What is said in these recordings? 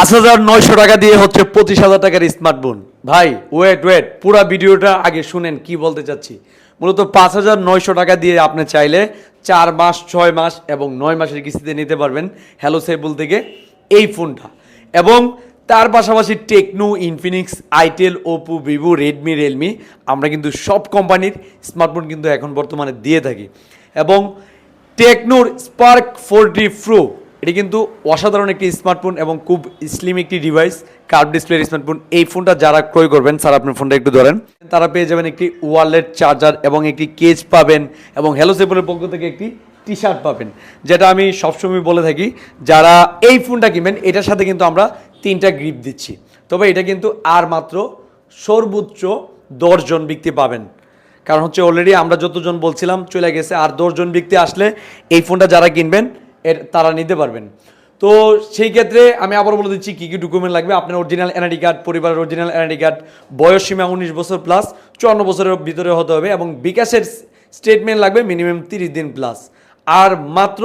5,900 টাকা দিয়ে হচ্ছে 25,000 টাকার স্মার্টফোন। ভাই ওয়েট পুরো ভিডিওটা আগে শুনেন কি বলতে চাচ্ছি। মূলত 5,900 টাকা দিয়ে আপনি চাইলে 4 মাস 6 মাস এবং 9 মাসের কিস্তিতে নিতে পারবেন হ্যালো সেবুল থেকে এই ফোনটা। এবং তার পাশাপাশি Tecno, Infinix, itel, Oppo, Vivo, Redmi, Realme আমরা কিন্তু সব কোম্পানির স্মার্টফোন কিন্তু এখন বর্তমানে দিয়ে থাকি। এবং টেকনোর স্পার্ক 40 প্রো এটি কিন্তু অসাধারণ একটি স্মার্টফোন এবং খুব স্লিম একটি ডিভাইস, কার্ভ ডিসপ্লের স্মার্টফোন। এই ফোনটা যারা ক্রয় করবেন স্যার আপনার ফোনটা একটু ধরেন, তারা পেয়ে যাবেন একটি ওয়ালেট চার্জার এবং একটি কেজ পাবেন এবং হ্যালো সেবলের পক্ষ থেকে একটি টি শার্ট পাবেন। যেটা আমি সবসময় বলে থাকি, যারা এই ফোনটা কিনবেন এটার সাথে কিন্তু আমরা 3টা গ্রিপ দিচ্ছি। তবে এটা কিন্তু আর মাত্র সর্বোচ্চ 10 জন ব্যক্তি পাবেন, কারণ হচ্ছে অলরেডি আমরা যতজন বলছিলাম চলে গেছে। আর 10 জন ব্যক্তি আসলে এই ফোনটা যারা কিনবেন তারা নিতে পারবেন। তো সেই ক্ষেত্রে আমি আবার বলে দিচ্ছি কী কী ডকুমেন্ট লাগবে। আপনার অরিজিনাল এনআইডি কার্ড, পরিবারের অরিজিনাল এনআইডি কার্ড, বয়স সীমা 19 বছর প্লাস, 54 বছরের ভিতরে হতে হবে এবং বিকাশের স্টেটমেন্ট লাগবে মিনিমাম 30 দিন প্লাস। আর মাত্র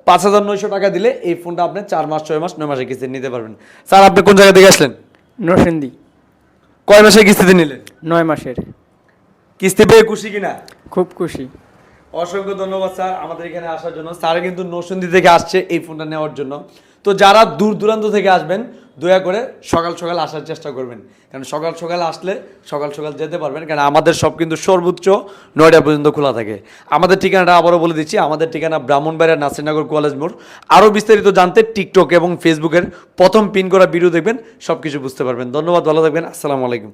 5,900 টাকা দিলে এই ফোনটা আপনি 4 মাস 6 মাস 9 মাসের কিস্তিতে নিতে পারবেন। স্যার আপনি কোন জায়গা থেকে আসলেন? নরসিংদী। কয় মাসের কিস্তিতে নিলেন? 9 মাসের। কিস্তি পেয়ে খুশি কিনা? খুব খুশি। অসংখ্য ধন্যবাদ স্যার আমাদের এখানে আসার জন্য। স্যার কিন্তু নরসিংদী থেকে আসছে এই ফোনটা নেওয়ার জন্য। তো যারা দূর দূরান্ত থেকে আসবেন দয়া করে সকাল সকাল আসার চেষ্টা করবেন, কারণ সকাল সকাল আসলে সকাল সকাল যেতে পারবেন, কারণ আমাদের সব কিন্তু সর্বোচ্চ 9টা পর্যন্ত খোলা থাকে। আমাদের ঠিকানাটা আবারও বলে দিচ্ছি, আমাদের ঠিকানা ব্রাহ্মণবাড়িয়া নাসিরনগর কলেজ মোড়। আরও বিস্তারিত জানতে টিকটক এবং ফেসবুকের প্রথম পিন করা ভিডিও দেখবেন, সব কিছু বুঝতে পারবেন। ধন্যবাদ, ভালো থাকবেন, আসসালামু আলাইকুম।